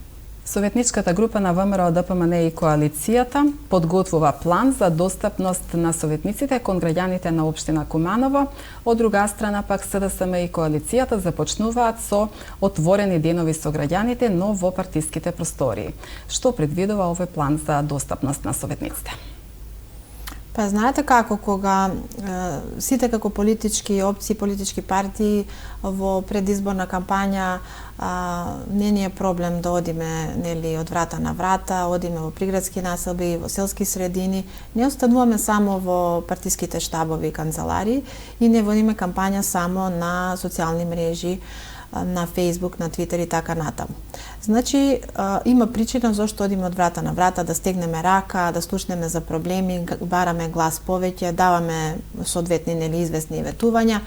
Советничката група на ВМРО, ДПМН и коалицијата подготвува план за достапност на советниците кон граѓаните на општина Куманово. Од друга страна пак СДСМ и коалицијата започнуваат со отворени денови со граѓаните, но во партиските простории. Што предвидува овој план за достапност на советниците? Па знаете како, кога сите како политички опции, политички партии во предизборна кампања не ни е проблем да одиме од врата на врата, одиме во приградски населби, во селски средини, не остануваме само во партиските штабови и канцеларии и не водиме кампања само на социјални мрежи, на Facebook, на Twitter и така натаму. Значи, има причина зашто одиме од врата на врата, да стегнеме рака, да слушнеме за проблеми, бараме глас повеќе, даваме соодветни известни ветувања.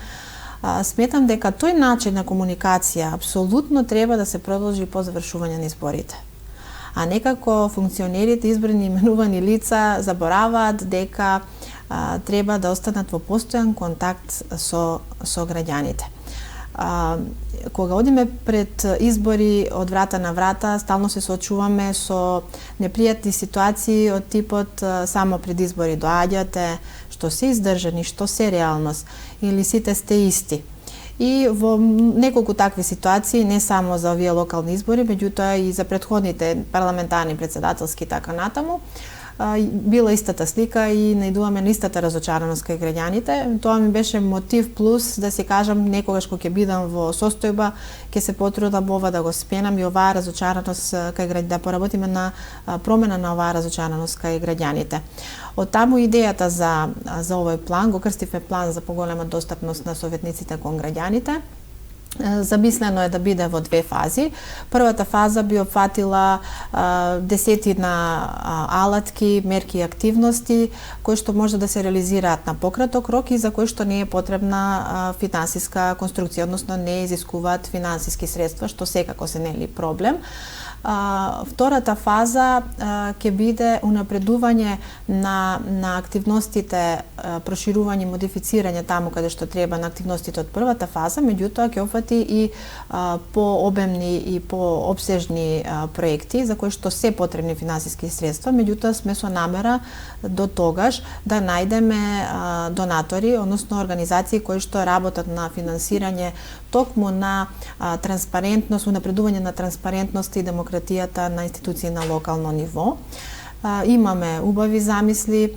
Сметам дека тој начин на комуникација апсолутно треба да се продолжи по завршување на изборите. А некако функционерите, избрани именувани лица, забораваат дека треба да останат во постојан контакт со граѓаните. Кога одиме пред избори од врата на врата, стално се соочуваме со непријатни ситуации од типот само пред избори доаѓате, што се издржани, што се реалност, или сите сте исти. И во неколку такви ситуации, не само за овие локални избори, меѓутоа и за претходните парламентарни, председателски и така натаму, била истата слика и најдуваме на истата разочараност кај граѓаните. Тоа ми беше мотив плюс да си кажам некогаш кога ќе бидам во состојба, ќе се потрудам ова да го спенам и оваа разочараност кај граѓаните, да поработиме на промена на оваа разочараност кај граѓаните. Од таму идејата за овој план, го крстивме план за поголема достапност на советниците кон граѓаните. Замислено е да биде во две фази. Првата фаза би опфатила десетина алатки, мерки и активности кои што може да се реализираат на пократок рок и за кои што не е потребна финансиска конструкција, односно не изискуваат финансиски средства, што секако се нели проблем. Втората фаза ќе биде унапредување на активностите, проширување, модифицирање таму каде што треба на активностите од првата фаза, меѓутоа ќе опфати и пообемни и пообсежни проекти за кои што се потребни финансиски средства, меѓутоа сме со намера до тогаш да најдеме донатори, односно организации кои што работат на финансирање токму на транспарентност, унапредување на транспарентност и демократијата на институции на локално ниво. Имаме убави замисли,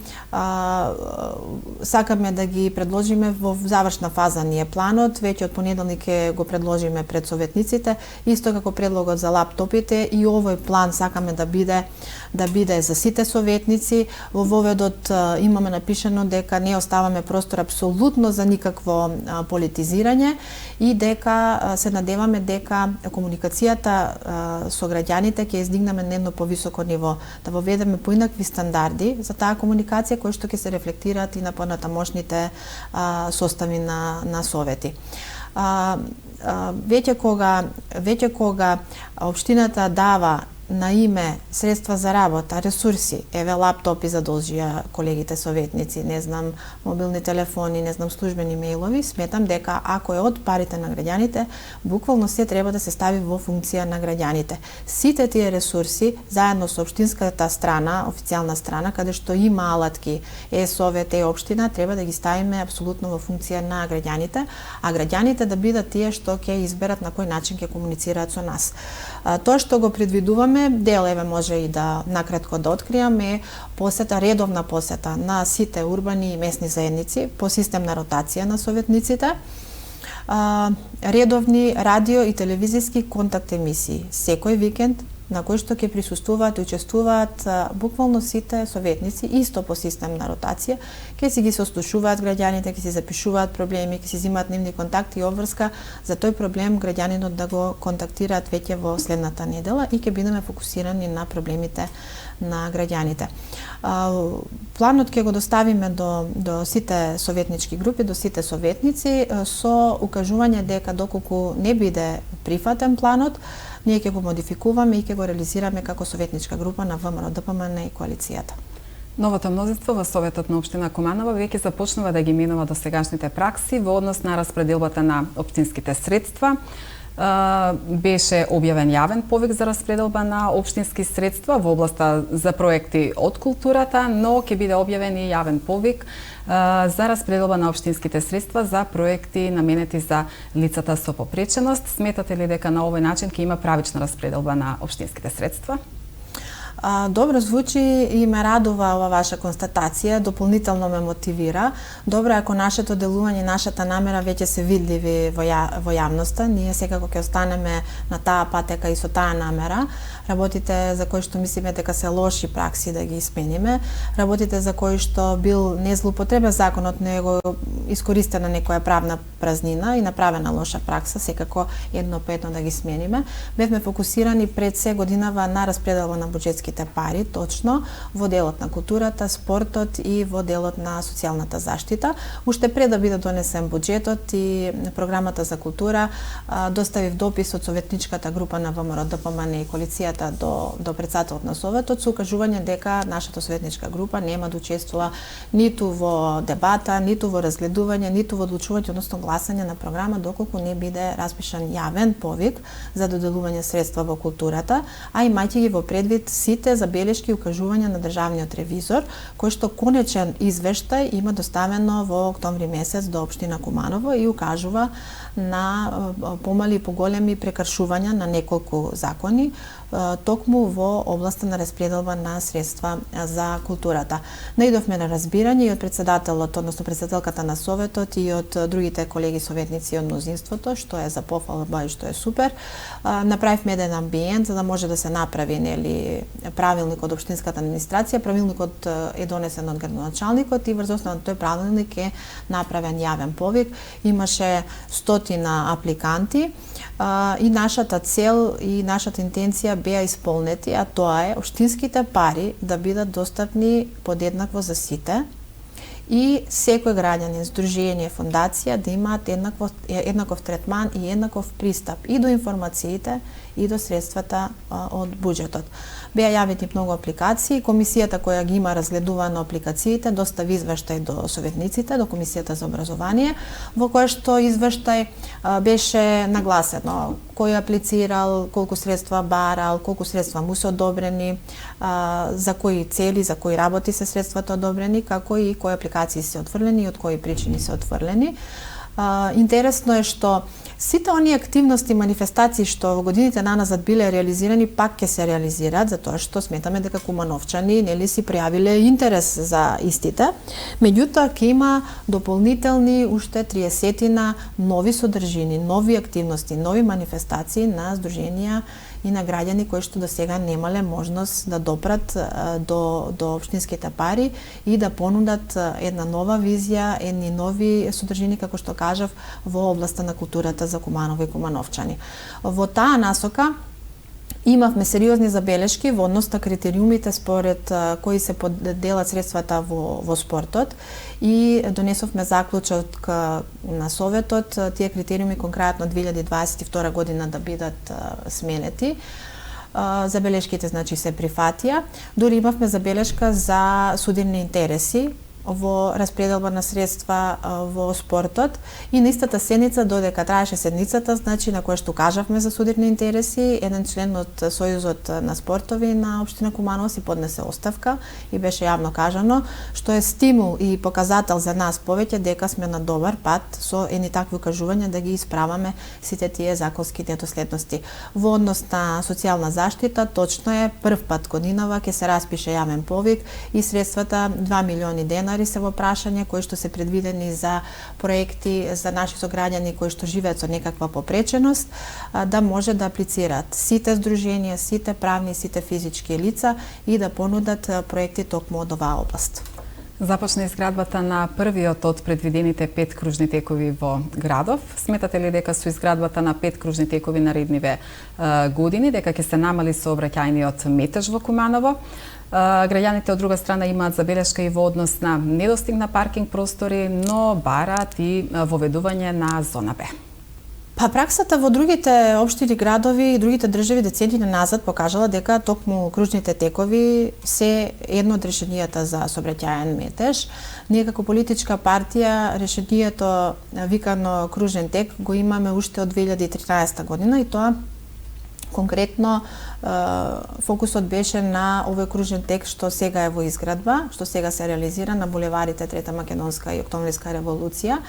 сакаме да ги предложиме во завршна фаза ние планот, веќе од понеделник ќе го предложиме пред советниците, исто како предлогот за лаптопите и овој план сакаме да биде за сите советници. Во воведот имаме напишано дека не оставаме простор апсолутно за никакво политизирање и дека се надеваме дека комуникацијата со граѓаните ќе издигнеме на едно повисоко ниво, да воведеме поинакви стандарди за таа комуникација кои што ќе се рефлектираат и на понатамошните состави на совети. Веќе кога општината дава на име средства за работа, ресурси, еве лаптопи задолжија колегите советници, не знам мобилни телефони, не знам службени мејлови, сметам дека ако е од парите на граѓаните, буквално се треба да се стави во функција на граѓаните. Сите тие ресурси, заедно со општинската страна, официјална страна, каде што има алатки, совет, општина, треба да ги ставиме апсолутно во функција на граѓаните, а граѓаните да бидат тие што ќе изберат на кој начин ќе комуницираат со нас. Тоа што го предвидуваме, дел еве може и да накратко да откриам, е редовна посета на сите урбани и местни заедници по систем на ротација на советниците, редовни радио и телевизиски контакт емисии секој викенд на кои што ќе присуствуваат и учествуваат буквално сите советници, исто по систем на ротација, ќе си ги сослушуваат граѓаните, ќе си запишуваат проблеми, ќе си земаат нивни контакти и обврска за тој проблем граѓанинот да го контактираат веќе во следната недела и ќе бидеме фокусирани на проблемите на граѓаните. Планот ќе го доставиме до сите советнички групи, до сите советници со укажување дека доколку не биде прифатен планот, ние ќе го модификуваме и ќе го реализираме како советничка група на ВМРО, ДПМН и коалицијата. Новото мнозинство во Советот на општина Куманово веќе започнува да ги минува досегашните пракси во однос на распределбата на општинските средства. беше објавен јавен повик за распределба на општински средства во областа за проекти од културата, но ќе биде објавен и јавен повик за распределба на општинските средства за проекти наменети за лицата со попреченост. Сметате ли дека на овој начин ќе има правична распределба на општинските средства? Добро звучи и ме радува ова ваша констатација, дополнително ме мотивира. Добро е ако нашето делување, нашата намера веќе се видливи во јавноста. Ние секако ќе останеме на таа патека и со таа намера. Работите за кои што мислиме дека се лоши пракси да ги смениме, работите за кои што бил незлоупотребен законот, него искористена некоја правна празнина и направена лоша пракса, секако едно по едно да ги смениме. Бевме фокусирани пред се годинава на распределба на буџетските пари, точно во делот на културата, спортот и во делот на социјалната заштита. Уште пред да биде донесен буџетот и програмата за култура, доставив допис од советничката група на ВМРО ДПМН и коалицијата до председателот на Советот со укажување дека нашата советничка група нема да учествува ниту во дебата, ниту во разгледување, ниту во одлучување, односно гласање на програма доколку не биде распишан јавен повик за доделување средства во културата, а имајќи ги во предвид сите забелешки и укажувања на државниот ревизор, кој што конечен извештај има доставено во октомври месец до општина Куманово и укажува на помали и поголеми прекршувања на неколку закони, токму во областа на распределба на средства за културата. Наидовме на разбирање и од председателот, односно председателката на Советот и од другите колеги советници од мнозинството, што е за пофалба и што е супер. Направивме еден амбиент за да може да се направи правилник од општинската администрација. Правилникот е донесен од градоначалникот и врз основа на тој правилник е направен јавен повик. Имаше 100 апликанти и нашата цел и нашата интенција беа исполнети, а тоа е општинските пари да бидат достапни подеднакво за сите и секој граѓанин, здружение, фондација да имаат еднаков третман и еднаков пристап и до информациите и до средствата од буџетот. Беа јавени многу апликации, комисијата која ги има разгледувано апликациите достави извештај до советниците, до комисијата за образование, во која што извештај беше нагласено кој аплицирал, колку средства барал, колку средства му се одобрени, за кои цели, за кои работи се средствата одобрени, како и кои апликации се отфрлени и од кои причини се отфрлени. Интересно е што сите оние активности, манифестации што во годините наназад биле реализирани, пак ќе се реализираат, затоа што сметаме дека кумановчани си пријавиле интерес за истите. Меѓутоа, ќе има дополнителни уште 30 нови содржини, нови активности, нови манифестации на здруженија и на граѓани кои што до сега немале можност да допрат до општинските пари и да понудат една нова визија, едни нови содржини, како што кажав, во областа на културата за Куманово и кумановчани. Во таа насока имавме сериозни забелешки во однос на критериумите според кои се поделат средствата во спортот и донесовме заклучок на Советот тие критериуми конкретно 2022 година да бидат сменети. Забелешките значи се прифатија. Дури имавме забелешка за судирни интереси во распределба на средства во спортот и на истата седница, додека траеше седницата, значи на која што кажавме за судирни интереси, еден член од Сојузот на спортови на општина Куманово си поднесе оставка и беше јавно кажано, што е стимул и показател за нас повеќе дека сме на добар пат со едни такви укажувања да ги исправаме сите тие законски недоследности. Во однос на социјална заштита, точно е, прв пат годинава ќе се распише јавен повик и средствата 2 милиони денари се во прашање кои што се предвидени за проекти за наши сограѓани кои што живеат со некаква попреченост, да може да аплицираат сите здруженија, сите правни, сите физички лица и да понудат проекти токму од оваа област. Започна изградбата на првиот од предвидените 5 кружни текови во градов. Сметате ли дека со изградбата на 5 кружни текови наредниве години дека ќе се намали сообраќајниот метеж во Куманово? Граѓаните од друга страна имаат забелешка и во однос на недостиг на паркинг простори, но бараат и воведување на зона Б. Па праксата во другите општини, градови и другите држави децении назад покажала дека токму кружните текови се едно од решенијата за сообраќајен метеж. Ние како политичка партија решението викано кружен тек го имаме уште од 2013 година и тоа конкретно фокусот беше на овој кружен тек што сега е во изградба, што сега се реализира на булеварите Трета Македонска и Октомврска револуција.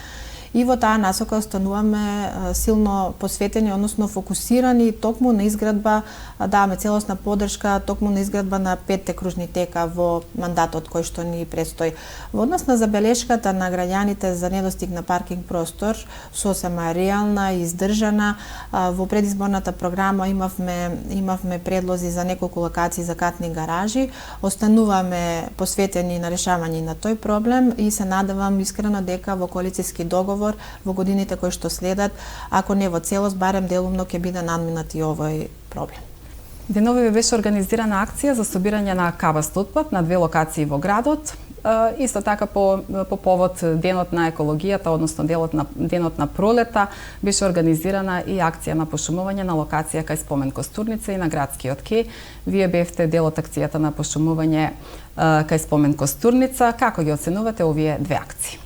И во таа насока остануваме силно посветени, односно фокусирани токму на изградба, даваме целосна поддршка токму на изградба на 5 кружни тека во мандатот кој што ни предстои. Во однос на забелешката на граѓаните за недостиг на паркинг простор, сосема реална и издржана, во предизборната програма имавме предлози за неколку локации за катни гаражи, остануваме посветени на решавање на тој проблем и се надевам искрено дека во коалицијски договор во годините кои што следат, ако не во целост, барем делумно ќе биде надминат и овој проблем. Деновиве беше организирана акција за собирање на кабаст отпад на 2 локации во градот. Исто така по повод денот на екологијата, односно денот на пролета, беше организирана и акција на пошумување на локација кај спомен Костурница и на градскиот кеј. Вие бевте дел од акцијата на пошумување кај спомен Костурница. Како ги оценувате овие две акции?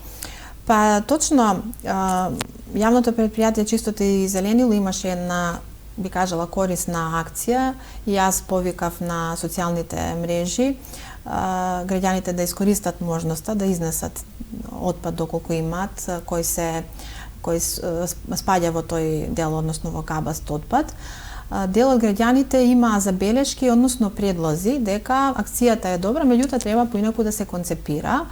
Па точно, јавното предпријатие Чистото и зеленило имаше една, би кажала, корисна акција и јас повикав на социјалните мрежи граѓаните да искористат можноста да изнесат отпад доколку имаат, кој спаѓа во тој дел, односно во кабаст отпад. Дел од граѓаните има забелешки, односно предлози дека акцијата е добра, меѓутоа треба поинаку да се концепира,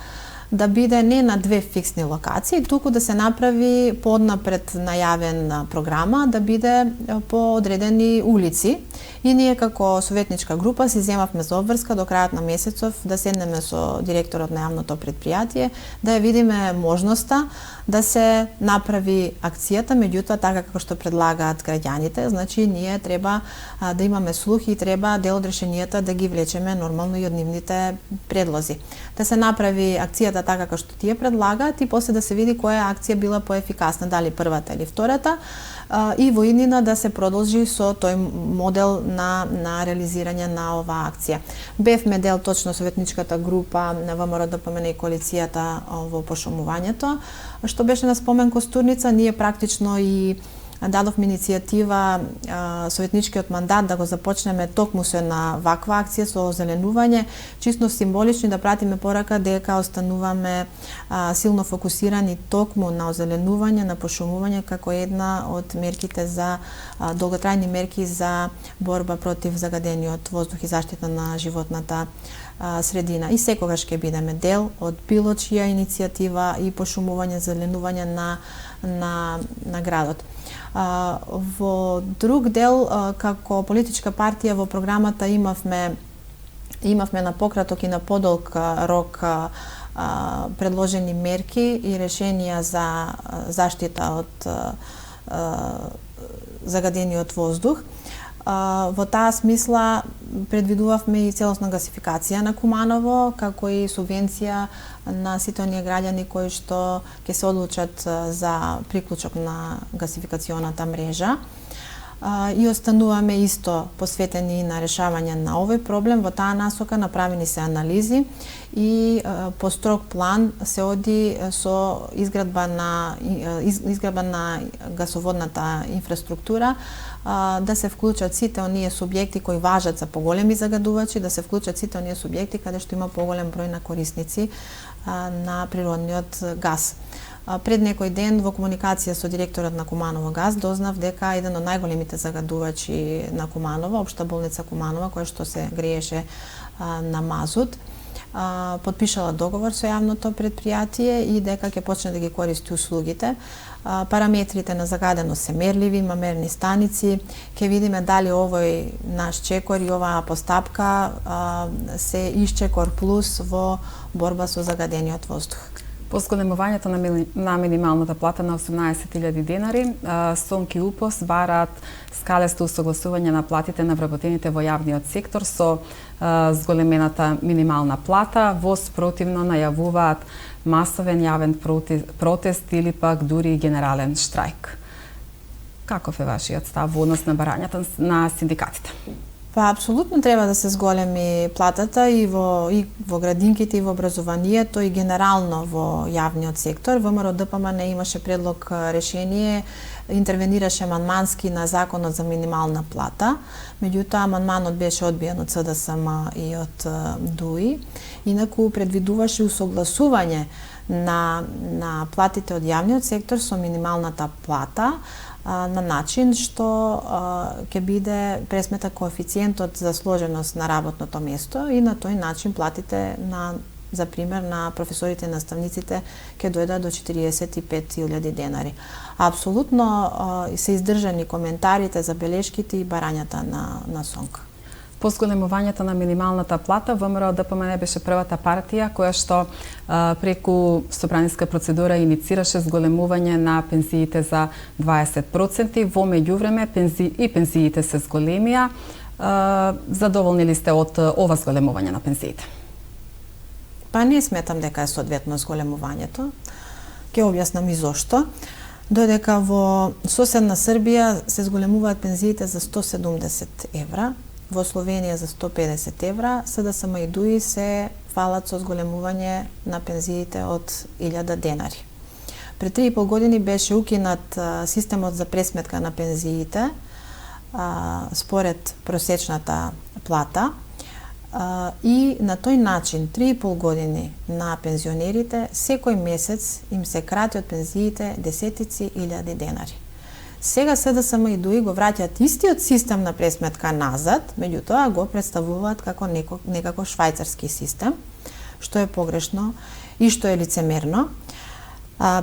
да биде не на 2 фиксни локации, туку да се направи поднапред најавена програма, да биде по одредени улици. И ние како советничка група си земавме за обврска до крајот на месецов да седнеме со директорот на јавното предпријатие, да ја видиме можноста да се направи акцијата, меѓутоа така како што предлагаат граѓаните, значи ние треба да имаме слух и треба дел од решенијата да ги влечеме нормално и од нивните предлози. Да се направи акцијата така како што тие предлагаат и после да се види која акција била поефикасна, дали првата или втората, и во иднина да се продолжи со тој модел на реализирање на оваа акција. Бевме дел точно советничката група на ВМРО ДПМН и коалицијата во пошумувањето, што беше на спомен Костурница. Ние практично и дадовме иницијатива советничкиот мандат да го започнеме токму со една ваква акција со озеленување, чисто символично да пратиме порака дека остануваме силно фокусирани токму на озеленување, на пошумување како една од мерките за долготрајни мерки за борба против загадениот воздух и заштита на животната средина. И секогаш ќе бидеме дел од било чија иницијатива и пошумување, зеленување на градот. Во друг дел, како политичка партија во програмата имавме на пократок и на подолг рок предложени мерки и решенија за заштита од загадениот воздух. Во таа смисла предвидувавме и целосна гасификација на Куманово, како и субвенција на сите оние граѓани кои што ќе се одлучат за приклучок на гасификационата мрежа. И остануваме исто посветени на решавање на овој проблем. Во таа насока направени се анализи и по строг план се оди со изградба на гасоводната инфраструктура, да се вклучат сите оние субјекти кои важат за поголеми заgadувачи, да се вклучат сите оние субјекти каде што има поголем број на корисници на природниот газ. Пред некој ден во комуникација со директорот на Куманово газ дознав дека еден од најголемите заgadувачи на Куманово, Општа болница Куманово, која што се грееше на мазут, подпишала договор со јавното предпријатие и дека ќе почне да ги користи услугите. Параметрите на загаденост се мерливи, има мерни станици. Ќе видиме дали овој наш чекор и оваа постапка се исчекор плюс во борба со загадениот воздух. По зголемувањето на минималната плата на 18.000 денари, СОМК и УПОС бараат скалесто усогласување на платите на вработените во јавниот сектор со зголемената минимална плата. ВОС противно најавуваат масовен јавен протест или пак дури и генерален штрајк. Каков е вашиот став во однос на барањата на синдикатите? Па апсолутно треба да се зголеми платата и во градинките и во образованието и генерално во јавниот сектор. ВМРО ДПМН имаше предлог решение, интервенираше амандмански на законот за минимална плата, меѓутоа амандманот беше одбиен од СДСМ и од ДУИ. Инаку предвидуваше усогласување на платите од јавниот сектор со минималната плата, на начин што ќе биде пресмета коефициентот за сложеност на работното место и на тој начин платите за пример на професорите и наставниците ќе дојдат до 45.000 денари. Апсолутно се издржани коментарите, забелешките и барањата на СОНК. По зголемувањето на минималната плата, ВМРО ДПМН беше првата партија која што преку собраниска процедура иницираше зголемување на пензиите за 20%. Во меѓувреме и пензиите се зголемија. Задоволни ли сте од ова зголемување на пензиите? Па не сметам дека е соодветно зголемувањето. Ќе објаснам и зошто. Додека во соседна Србија се зголемуваат пензиите за 170 евра, во Словенија за 150 евра, СДСМ и ДУИ се фалат со зголемување на пензиите од 1000 денари. Пред 3,5 години беше укинат системот за пресметка на пензиите според просечната плата и на тој начин 3,5 години на пензионерите секој месец им се крати од пензиите десетици илјади денари. Сега СДСМ и ДУИ го враќаат истиот систем на пресметка назад, меѓутоа го представуваат како некако швајцарски систем, што е погрешно и што е лицемерно,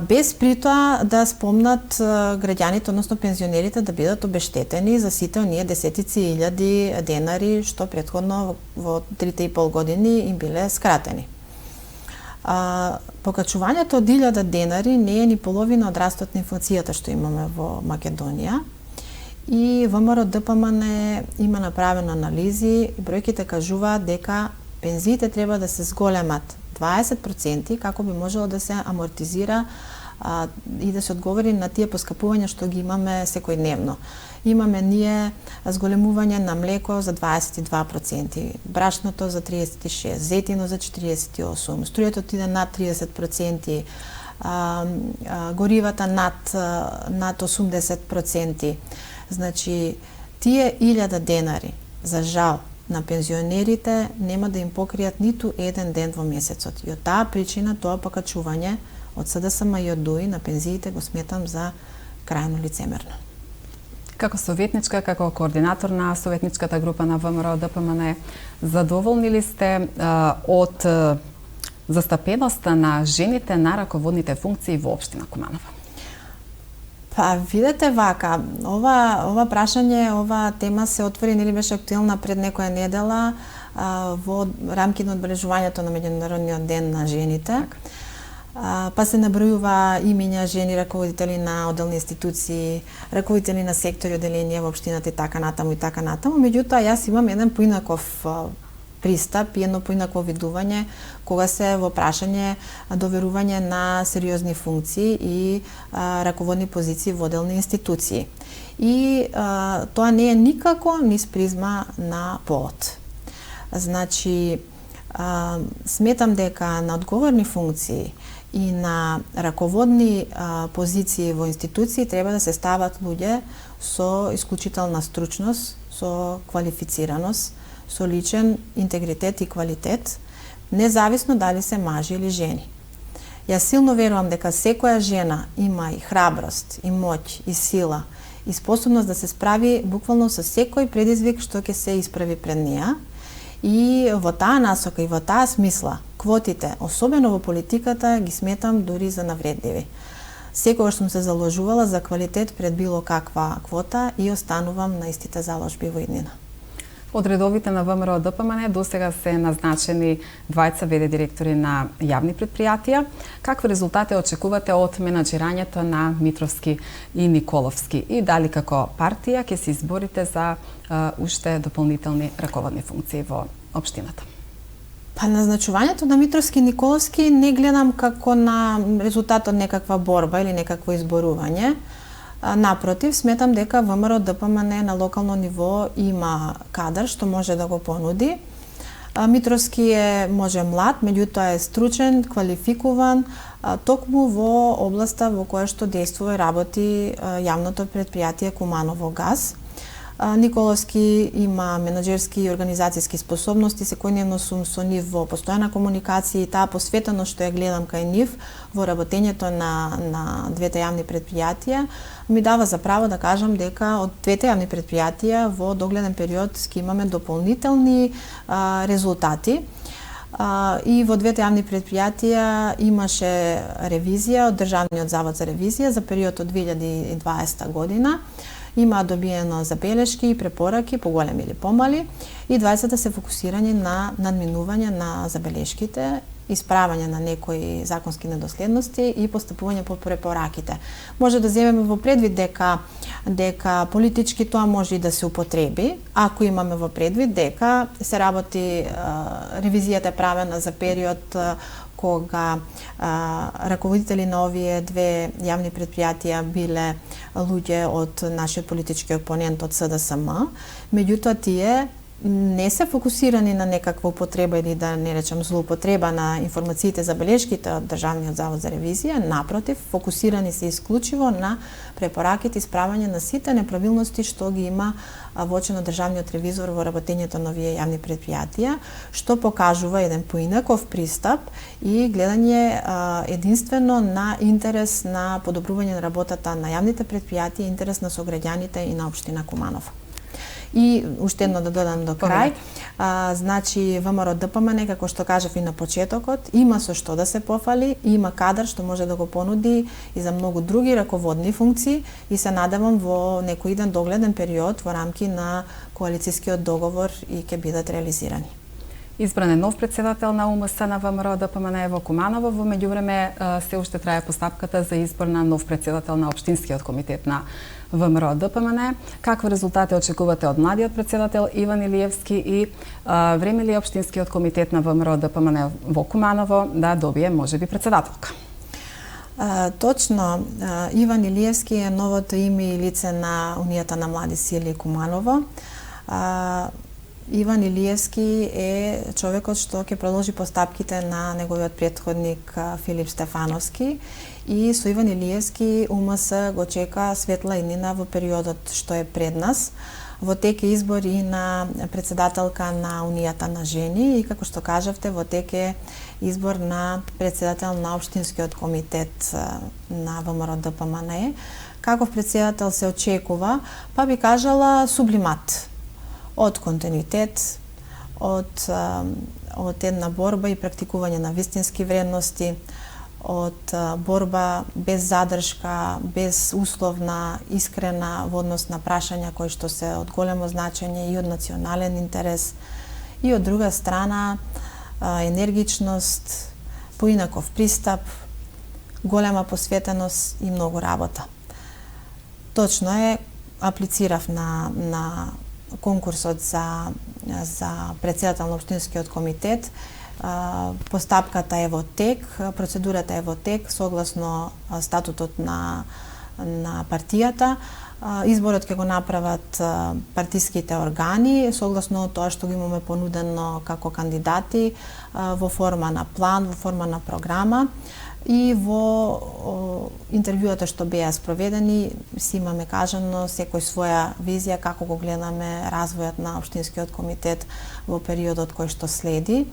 без притоа да спомнат граѓаните, односно пензионерите, да бидат обештетени за сите оние десетици илјади денари што претходно во 3,5 години им биле скратени. Покачувањето од 1000 денари не е ни половина од растот на инфлацијата што имаме во Македонија и ВМРО ДПМН има направено анализи и бројките кажуваат дека пензиите треба да се зголемат 20% како би можело да се амортизира и да се одговори на тие поскапувања што ги имаме секојдневно. Имаме ние зголемување на млеко за 22%, брашното за 36%, зетино за 48%, струјата отиде над 30%, горивата над 80%. Значи, тие 1000 денари, за жал, на пензионерите нема да им покријат ниту еден ден во месецот. И од таа причина тоа покачување од СДСМ и од ДУИ на пензиите го сметам за крајно лицемерно. Како советничка, како координатор на советничката група на ВМРО ДПМН, задоволни ли сте од застапеноста на жените на раководните функции во општина Куманово? Па, видете вака, ова прашање, ова тема се отвори, нели беше актуелна пред некоја недела во рамки на одбележувањето на Меѓународниот ден на жените. Па се набројува имиња жени раководители на одделни институции, раководители на сектори, одделенија во општината и така натаму. Меѓутоа, јас имам еден поинаков пристап и едно поинако видување кога се во прашање доверување на сериозни функции и раководни позиции во одделни институции. И тоа не е никако низ призма на полот. Значи, сметам дека на одговорни функции и на раководни позиции во институции треба да се стават луѓе со исклучителна стручност, со квалифицираност, со личен интегритет и квалитет, независно дали се мажи или жени. Јас силно верувам дека секоја жена има и храброст, и моќ, и сила, и способност да се справи буквално со секој предизвик што ќе се исправи пред неја. И во таа насока и во таа смисла, квотите, особено во политиката, ги сметам дури за навредливи. Секогаш сум се заложувала за квалитет пред било каква квота и останувам на истите заложби во иднина. Од редовите на ВМРО ДПМН досега се назначени двајца ВД директори на јавни предпријатија. Какви резултати очекувате од менаџирањето на Митровски и Николовски и дали како партија ќе се изборите за уште дополнителни раководни функции во општината? Па назначувањето на Митровски и Николовски не гледам како на резултат од некаква борба или некакво изборување. Напротив, сметам дека ВМРО ДПМН на локално ниво има кадар што може да го понуди. Митровски е може млад, меѓутоа е стручен, квалификуван, токму во областа во која што действува и работи јавното претпријатие Куманово газ. Николовски има менаџерски и организацијски способности, секојдневно сум со нив во постојана комуникација и таа посветеност што ја гледам кај нив во работењето на двете јавни претпријатија ми дава за право да кажам дека од двете јавни претпријатија во догледен период ќе имаме дополнителни резултати. И во двете јавни претпријатија имаше ревизија од Државниот завод за ревизија за период од 2020 година. Има добиено забелешки и препораки, поголеми или помали, и двајцата се фокусирани на надминување на забелешките, исправање на некои законски недоследности и постапување по препораките. Може да земеме во предвид дека политички тоа може и да се употреби, ако имаме во предвид дека се работи, ревизијата е правена за период кога раководители на овие две јавни претпријатија биле луѓе од нашиот политички опонент од СДСМ, меѓутоа тие не се фокусирани на некаква употреба или да не речам злоупотреба на информациите забелешките од Државниот завод за ревизија, напротив, фокусирани се исклучиво на препораките и исправање на сите неправилности што ги има воочено државниот ревизор во работењето на овие јавни претпријатија, што покажува еден поинаков пристап и гледање единствено на интерес на подобрување на работата на јавните претпријатија, интерес на сограѓаните и на општина Куманово. И уште едно да додам до крај, значи ВМРО ДПМН, како што кажав и на почетокот, има со што да се пофали, има кадар што може да го понуди и за многу други раководни функции и се надевам во некој иден догледен период во рамки на коалицијскиот договор и ќе бидат реализирани. Избран е нов председател на УМС на ВМРО ДПМН во Куманово. Во меѓувреме се уште трае постапката за избор на нов председател на Општинскиот комитет на ВМРО ДПМН. Какви резултати очекувате од младиот председател Иван Илиевски и време ли Општинскиот комитет на ВМРО ДПМН во Куманово да добие можеби председателка? Точно, Иван Илиевски е новото име и лице на Унијата на млади сили Куманово. Иван Илиевски е човекот што ќе продолжи постапките на неговиот претходник Филип Стефановски и со Иван Илиевски УМС го чека светла иднина во периодот што е пред нас. Во тек е избор и на председателка на Унијата на жени и како што кажавте во тек е избор на председател на Општинскиот комитет на ВМРО ДПМН. Каков председател се очекува? Па би кажала сублимат од континуитет, од една борба и практикување на вистински вредности, од борба без задршка, без условна, искрена во однос на прашања кои што се од големо значење и од национален интерес, и од друга страна енергичност, поинаков пристап, голема посветеност и многу работа. Точно е, аплицирав на конкурсот за председател на Општинскиот комитет. Постапката е во тек, процедурата е во тек согласно статутот на партијата. Изборот ќе го направат партиските органи согласно тоа што го имаме понудено како кандидати во форма на план, во форма на програма. И во интервјуата што беа спроведени, си имаме кажано секој своја визија како го гледаме развојот на Општинскиот комитет во периодот кој што следи.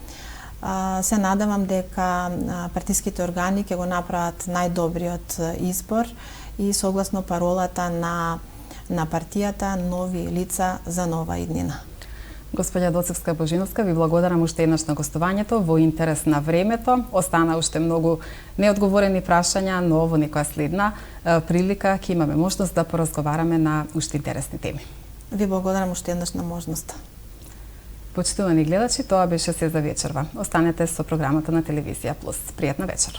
Се надевам дека партиските органи ќе го направат најдобриот избор и согласно паролата на партијата нови лица за нова иднина. Господја Доцевска Божиновска, ви благодарам уште еднаш на гостувањето во интерес на времето. Остана уште многу неодговорени прашања, но во некоја следна прилика ќе имаме можност да поразговараме на уште интересни теми. Ви благодарам уште еднаш на можноста. Почитувани гледачи, тоа беше се за вечерва. Останете со програмата на Телевизија Плюс. Пријатна вечер.